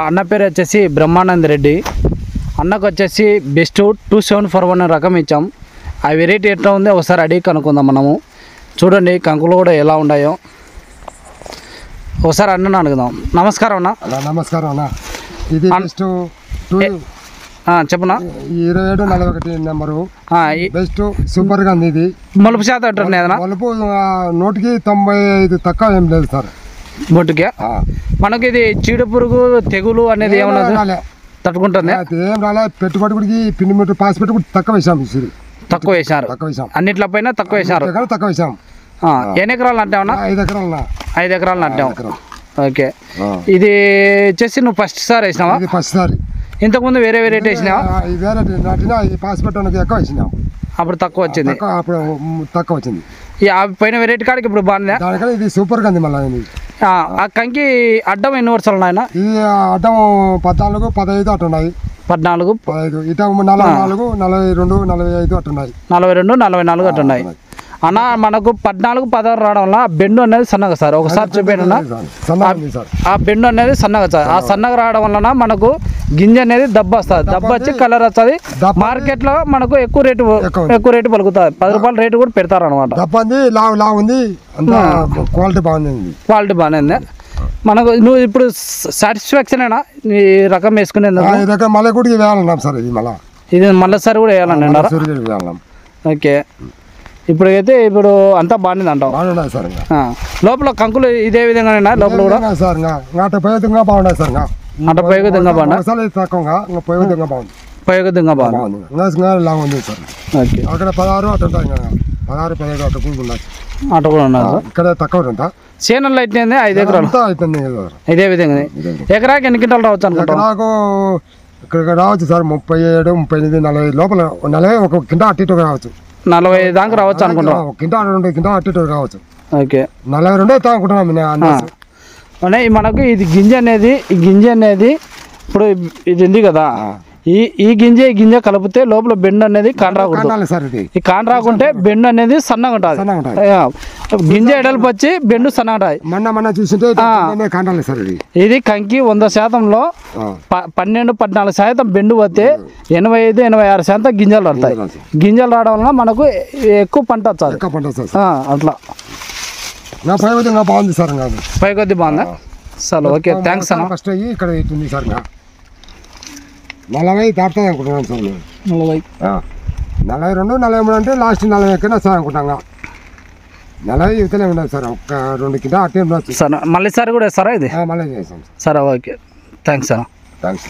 అన్న పేరు వచ్చేసి బ్రహ్మానంద్ రెడ్డి. అన్నకు వచ్చేసి బెస్ట్ 2741 రకం ఇచ్చాం. ఆ వెరైటీ ఎట్లా ఉందో ఒకసారి అడిగి కనుక్కుందాం మనము. చూడండి కంకులు కూడా ఎలా ఉన్నాయో ఒకసారి అన్నను అడుగుదాం. నమస్కారం అన్న. నమస్కారం అన్న. ఇది బెస్ట్ చెప్పనా 2741 నెంబరు. బెస్ట్ సూపర్గా ఉంది. ఇది మలుపు శాతం ఎట్టుంది ఏదన్నా? మలుపు 195 తక్కువ ఏం లేదు సార్. బొట్టుకే మనకి ఇది చీడ పురుగు తెగులు అనేది ఏమన్నా తట్టుకుంటుంది? ఏం రాలే. పెట్టుబడికి పిండి మీటర్ పాస్ పెట్టుబడి తక్కువ వేసాం. తక్కువ వేసారు. అన్నిట్లో పైన తక్కువ వేసారు. తక్కువ వేసాం. ఎన్ని ఎకరాలు నాటామన్నా? 5 ఎకరాలు. 5 ఎకరాలు నాటాం. ఓకే. ఇది వచ్చేసి నువ్వు ఫస్ట్ సారి వేసినావా? ఫస్ట్ సారి. ఇంతకుముందు వేరే వెరైటీ వేసినావా? వేరే నాటినా ఈ పాస్ పెట్టడానికి ఎక్కువ వేసినాం. అప్పుడు తక్కువ వచ్చింది. అప్పుడు తక్కువ వచ్చింది. పైన వెరైటీ కాడికి ఇప్పుడు బాగుంది. దానికన్నా ఇది సూపర్గా ఉంది. మళ్ళీ ఆ కంకి అడ్డం ఎన్ని వరుసలు నాయన? ఇది అడ్డం 14, 15 అటు ఉన్నాయి. 14, 15 ఇట 44, 42, 45 అటు ఉన్నాయి. 42, 44 అటు ఉన్నాయి అన్న. మనకు 14, 16 రావడం వల్ల బెండు అనేది సన్నగా సార్. ఒకసారి చెప్పాను. ఆ బెండు అనేది సన్నగా సార్. ఆ సన్నగా రావడం వలన మనకు గింజ అనేది దెబ్బ వస్తుంది. దెబ్బ వచ్చి కలర్ వస్తుంది. మార్కెట్లో మనకు ఎక్కువ రేటు పలుకుతుంది. 10 రూపాయల రేటు కూడా పెడతారు అనమాట. క్వాలిటీ బాగుంది. క్వాలిటీ బాగానే ఉంది. మనకు నువ్వు ఇప్పుడు సాటిస్ఫాక్షన్ అయినా ఈ రకం వేసుకునేందుకు? మళ్ళీ కూడా వేయాలన్నాం సార్. ఇది మళ్ళీసారి కూడా వేయాలన్నా? ఓకే. ఇప్పుడైతే అంతా బాగుంది అంటాం. లోపల కంకులు ఇదే విధంగా లోపల కూడా సార్ ఉపయోగంగా బాగున్నాయి సార్. అంటే ఉపయోగంగా బాగున్నాయి. తక్కువగా ఉపయోగంగా బాగుంది. ఉపయోగంగా బాగుంది. సార్ అక్కడ 16 అటు ఉంటాయి. 16, 15 అటు ఉన్నాయి. అటు కూడా ఉన్నారు. ఇక్కడ తక్కువ ఉంటా. చేనుల్లో అయితే 5 ఎకరాలు అయిపోయింది. ఇదే విధంగా ఎకరాకి ఎన్ని క్వింటాలు రావచ్చు అనుకుంటా? నాకు ఇక్కడ రావచ్చు సార్ 37, 38, 40 లోపల 40 ఒక కింట అటు ఇటు రావచ్చు. 40 దాకా రావచ్చు అనుకుంటా. కింట 2 కింట అటు ఇటు రావచ్చు. ఓకే. 42 అనుకుంటున్నాం. మనకు ఈ గింజ అనేది ఇప్పుడు ఇది ఉంది కదా. ఈ గింజ కలిపితే లోపల బెండు అనేది కాండ్రాకుంటుంది. ఈ కాండ్రాకుంటే బెండు అనేది సన్నగా ఉంటుంది. గింజ ఎడల్పు వచ్చి బెండు సన్నగా ఉంటుంది. చూసింటే ఇది కంకి 100%లో 12, 14% బెండు పోతే 85, 86% గింజలు పడతాయి. గింజలు రావడం వల్ల మనకు ఎక్కువ పంట వస్తుంది. అట్లా బాగుంది సార్. పై కొద్ది బాగుందా సార్? ఓకే, థ్యాంక్స్ అన్న. ఫస్ట్ అయ్యి ఇక్కడ ఇటుంది సార్. 40 దాటుతుంది అనుకుంటున్నాను సార్. 42, 43 అంటే లాస్ట్ 40 ఎక్కడైనా సార్ అనుకుంటాం. 40 యువతలే ఉండదు సార్. ఒక 2 కింద అట్టే ఉండొచ్చు సార్. మళ్ళీ సార్ కూడా వేస్తారా ఇది? మళ్ళీ చేస్తాం సార్. ఓకే, థ్యాంక్స్ అన్న. థ్యాంక్స్.